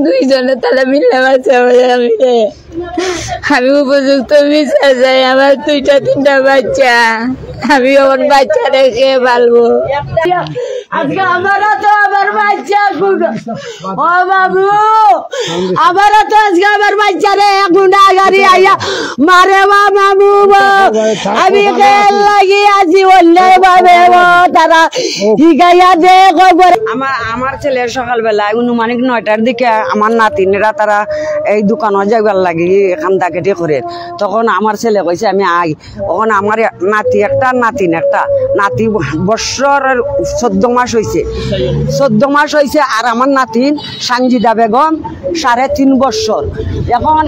দুইজনে তাহলে মিলে বাচ্চা আমি উপযুক্ত বিচার যাই আমার 2-3টা বাচ্চা আমি আমার বাচ্চা রেখে পালবো আজকে আমারও তো আমার বাচ্চা ও বাবু আমারও তো আজকে আমার বাচ্চা রে গুন্ডা গাড়ি আইয়া মারে বাবু আমি লাগি আছি অন্যায় ভাবে তারা হিগাইয়া দে খবর আমার ছেলে সকালবেলা অনুমানিক 9টার দিকে আমার নাতিনেরা তারা এই দোকানে যাইবার লাগি খান্দা কেটে করে তখন আমার ছেলে কইছে আমি আই তখন আমার নাতি একটা নাতিন একটা নাতি বছর 14 মাস হয়েছে 14 মাস হয়েছে আর আমার নাতিন সানজিদা বেগম 3.5 বছর এখন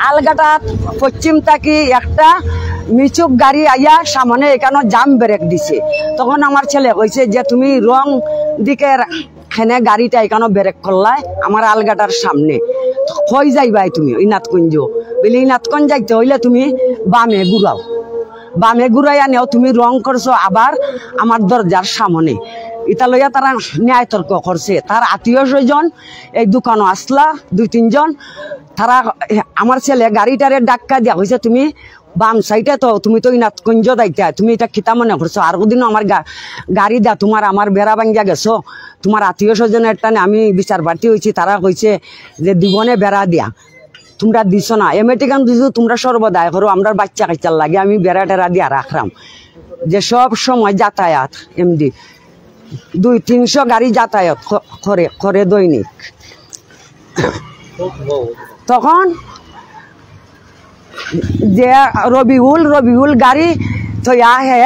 আলগাটাত পশ্চিম থাকি একটা মিচুক গাড়ি আইয়া সামনে এখানে জাম ব্রেক দিছে তখন আমার ছেলে কইছে যে তুমি রং দিকে এখানে গাড়িটা এখানে ব্রেক করলাই আমার আলগাটার সামনে কই যাইবাই তুমি ইনাতকুঞ্জ বলে ইনাতকুঞ্জ যাইতে হইলে তুমি বামে ঘুরাও বামে ঘুরাইয়া নেও তুমি রং করছো আবার আমার দরজার সামনে এটা লইয়া তারা ন্যায় তর্ক করছে তার আত্মীয় স্বজন এই দোকানে আসলা 2-3 জন তারা আমার ছেলে গাড়িটারে ডাক্কা দিয়া হয়েছে তুমি বাম সাইডে তো তুমি তো ইনাতকুঞ্জ দাইতা তুমি এটা খিতা মনে করছো আর কোনদিন আমার গাড়ি দা তোমার আমার বেড়া ভাঙ্গিয়া গেছো তোমার আত্মীয় স্বজনের টানে আমি বিচার প্রার্থী হয়েছি তারা কইছে যে দিবনে বেড়া দিয়া তোমরা দিছ না এমেটিকান দিছো তোমরা সর্বদায় করো আমরা বাচ্চা কাচ্চার লাগে আমি বেড়া টেরা দিয়া রাখলাম যে সব সময় যাতায়াত এমডি 200-300 গাড়ি যাতায়াত করে দৈনিক তখন যে রবিউল গাড়ি থইয়া হে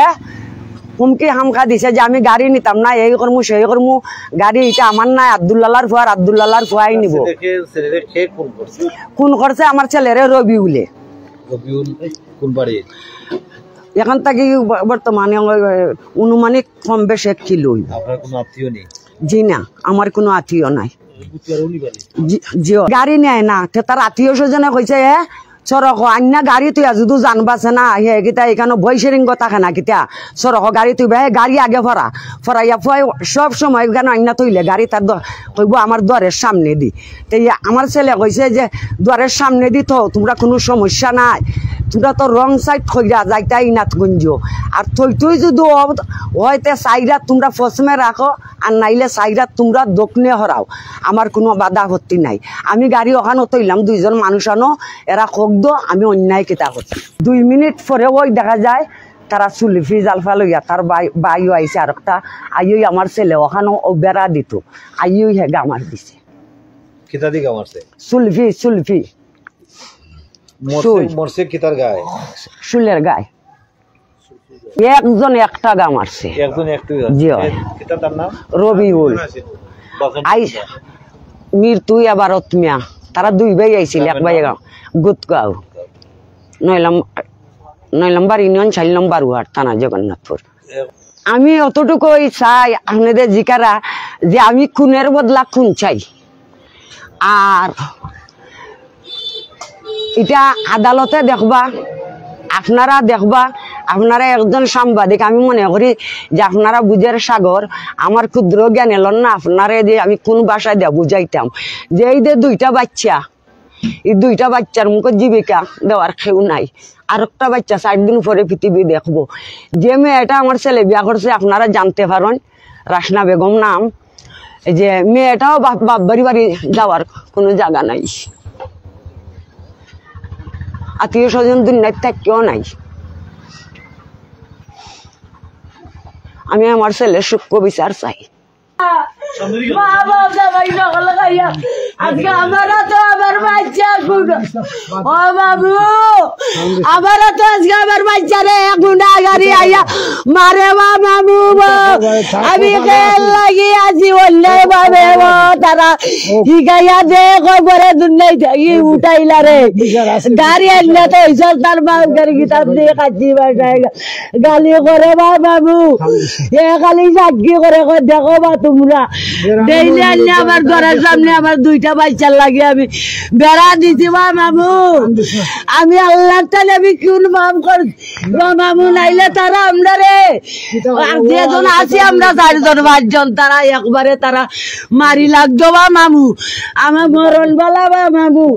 হুমকি হামকা দিছে যে আমি গাড়ি নিতাম না এই করমু সেই করমু গাড়ি এটা আমার নাই আব্দুল্লাহর ফুয়াই নিব কোন করছে আমার ছেলেরে রবিউলে কোন বাড়ি এখন থেকে বর্তমানে অনুমানিক কম বেশ 1 কিলো জি না আমার কোনো আত্মীয় নাই গাড়ি নেয় না তার আত্মীয় স্বজনে কইছে সড়ক আন্না গাড়ি তুই যদি জানবাছে না হে গীতা এখানে বৈশরিঙ্গ থাকে না গীতা সড়ক গাড়ি তুই গাড়ি আগে ফরাইয়া ফুয়াই সব সময় এখানে আন্না তুইলে গাড়ি তার কইব আমার দ্বারের সামনে দি তাই আমার ছেলে কইছে যে দ্বারের সামনে দি তো তোমরা কোনো সমস্যা নাই তোমরা তো রং সাইড খইরা যাইতা ইনাতকুঞ্জ আর তুই যদি হয়তো সাইডাত তোমরা পশ্চিমে রাখো আর নাইলে সাইডাত তোমরা দক্ষিণে হরাও আমার কোনো বাধা আপত্তি নাই আমি গাড়ি ওখানে তৈলাম 2 জন মানুষ আনো এরা খোকদ আমি অন্যায় কেতা করছি 2 মিনিট পরে ওই দেখা যায় তারা সুলফি জালফা লইয়া তার বাইও আইছে আর একটা আইই আমার ছেলে ওখানে বেড়া দিত আইই হে গামার দিছে কিতা দি গামারছে সুলফি মরছে কিতার গায় শুলের গায় একজন একটা গা মারছে জি কিতা তার নাম রবিউল আই মৃত্যু আবার অতমিয়া তারা 2 ভাই আইছিল এক ভাই গুতগাঁও 9 নম্বর ইউনিয়ন 4 নম্বর ওয়ার্ড থানা জগন্নাথপুর আমি অতটুকুই চাই আপনাদের জিকারা যে আমি খুনের বদলা খুন চাই আর এটা আদালতে দেখবা আপনারা দেখবা আপনারা একজন সাংবাদিক আমি মনে করি যে আপনারা বুঝের সাগর আমার ক্ষুদ্র জ্ঞান এলন না আপনারা যে আমি কোন ভাষায় দেয়া বুঝাইতাম যে এই যে 2টা বাচ্চা এই 2টা বাচ্চার মুখে জীবিকা দেওয়ার কেউ নাই আর একটা বাচ্চা 4 দিন পরে পৃথিবী দেখবো যে মেয়েটা আমার ছেলে বিয়া করছে আপনারা জানতে পারেন রাসনা বেগম নাম যে মেয়েটাও বাপ বাড়ি যাওয়ার কোনো জায়গা নাই আত্মীয় স্বজন দুনিয়ার কেউ নাই আমি আমার ছেলের সূক্ষ্ম বিচার চাই আজকে আমারও তো আমার বাচ্চা ও বাবু আমারও তো আজকে আমার বাচ্চা রে গুন্ডা গাড়ি আইয়া মারে বাবু আমি লাগি আছি অন্যায় ভাবে তারা হিগাইয়া দে খবরে দুনিয়ায় থাকি উঠাইলা রে গাড়ি আনলে তো হইসল তার মা গাড়ি গিটার দিয়ে কাটি বাসায় গালি করে বাবু এ খালি সাক্ষী করে দেখো বা তোমরা ডেইলি আনলে আমার ঘরের সামনে আমার দুইটা বাচ্চার লাগে আমি বেড়া দিছি বা মামু আমি আল্লাহর তালে আমি কোন মাম কর মামু নাইলে তারা আমরা রে যেজন আছি আমরা 4 জন 5 জন তারা একবারে তারা মারি লাগতো বা মামু আমার মরণ বালা বা মামু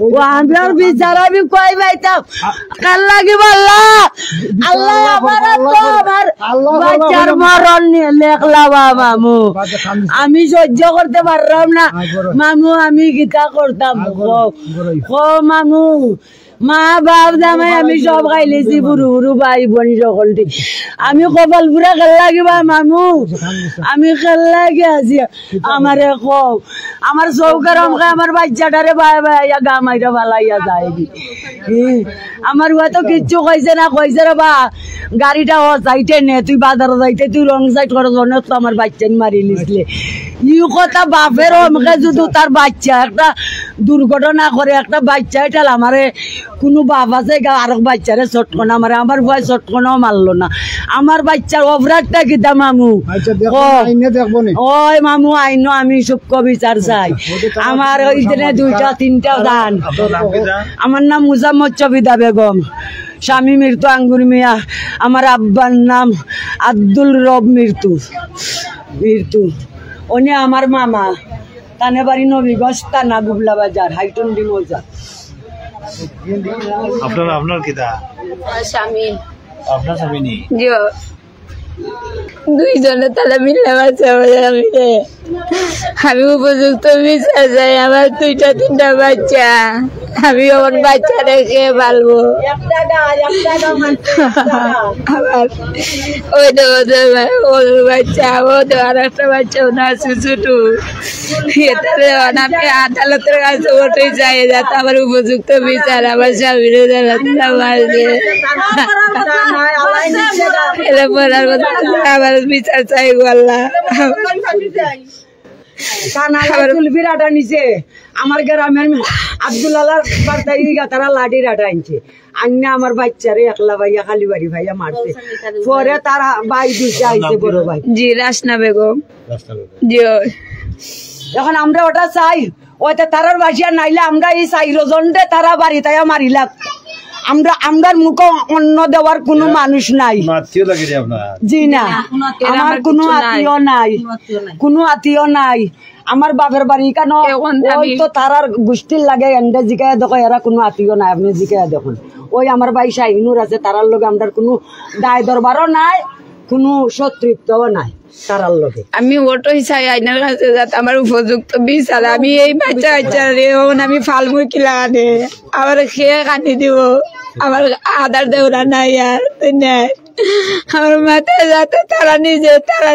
ও আমার বিচার আমি কই পাইতাম কাল লাগিব আল্লাহ আল্লাহ আমার বাচ্চার মরণ নিয়ে লেখলা বা মামু আমি সহ্য করতে পারলাম না মামু আমি গীতা করতাম মামু মা বাপ জামাই আমি সব খাইলেছি বুড়ু বুড়ু ভাই বোন সকলটি আমি কপাল পুরা খেল লাগিবা মামু আমি খেল লাগি আছি আমারে কও আমার চৌকার অমকে আমার বাচ্চাটারে ভাই ভাই গা মাইরা ভালাইয়া যায় আমার হয়তো কিচ্ছু কইছে না কইছে রে বা গাড়িটা ও যাইতে নে তুই বাজারে যাইতে তুই রং সাইড করে জন্য তো আমার বাচ্চা মারি নিসলে ই কথা বাপের অমকে যদি তার বাচ্চা একটা দুর্ঘটনা করে একটা বাচ্চা এটা আমারে কোনো বাপ আছে আর বাচ্চারে চটকনা মারে আমার ভয় চটকনাও মারলো না আমার বাচ্চার অপরাধটা কিতা মামু ওই মামু আইন আমি সূক্ষ্ম বিচার চাই আমার ওই দিনে 2টা 3টা গান আমার নাম মুজাম্মদ চবিদা বেগম স্বামী মৃত্যু আঙ্গুর মিয়া আমার আব্বার নাম আব্দুল রব মৃত্যু উনি আমার মামা তানে বাড়ি নবীগঞ্জ থানা গুবলা বাজার হাইটন্ডি মৌজা আপনার কিতা স্বামী আপনার স্বামী নি দুইজনে তাহলে মিলে আমি উপযুক্ত বিচার চাই আমার 2টা 3টা বাচ্চা আমি আমার বাচ্চা রেখে পালবো ওই বাচ্চা ও তো আর একটা বাচ্চা ওনার ছোটো আমি আদালতের কাছে ওটাই চাই যাতে আমার উপযুক্ত বিচার আমার স্বামীর আমার বিচার চাই আল্লাহ বিরাটা নিচে আমার গ্রামের আব্দুল আল্লাহ তারা লাঠির আটা আনছে আন্না আমার বাচ্চারে একলা ভাইয়া খালি বাড়ি ভাইয়া মারছে পরে তারা ভাই দুইটা আইছে বড় ভাই জি রাসনা বেগম জি যখন আমরা ওটা চাই ওইটা তারার বাসিয়া নাইলে আমরা এই 4 জনরে তারা বাড়ি তাইয়া মারিলাম আমরার মুখ অন্ন দেওয়ার কোনো মানুষ নাই জি না আমার কোনো আত্মীয় নাই আমার বাপের বাড়ি কেন ওই তো তারার গোষ্ঠীর লাগে এন্ডে জিকায় দেখো এরা কোনো আত্মীয় নাই আপনি জিকায় দেখুন ওই আমার ভাই শাহিনুর আছে তারার লগে আমরা কোনো দায় দরবারও নাই কোনো শত্রুত্বও নাই তারার লগে আমি ওটাই চাই আইনার কাছে যাতে আমার উপযুক্ত বিচার আমি এই বাচ্চা আমি ফালমুই কিলা আনে আমার খেয়ে কাটি দিব আমার আদার দেওয়া নাই আর নাই আমার মাথায় যাতে তারা নিজে তারা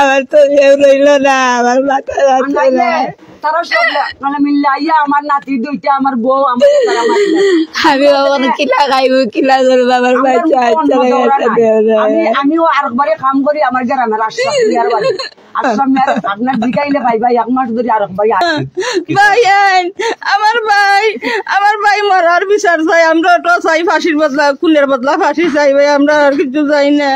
আমার তো রইল না আমার মাথায় যাচ্ছে না তারা সব মানে মিললে আইয়া আমার নাতি 2টা আমার বউ আমার আমি কিলা খাইব কিলা করবো আমার বাচ্চা আমিও আরেকবারে কাম করি আমার গ্রামের আপনার জিগাইলে ভাই ভাই 1 মাস ধরে আরেক ভাই আমার ভাই মরার বিচার চাই আমরা তো চাই ফাঁসির বদলা খুনের বদলা ফাঁসি চাই ভাই আমরা আর কিছু চাই না।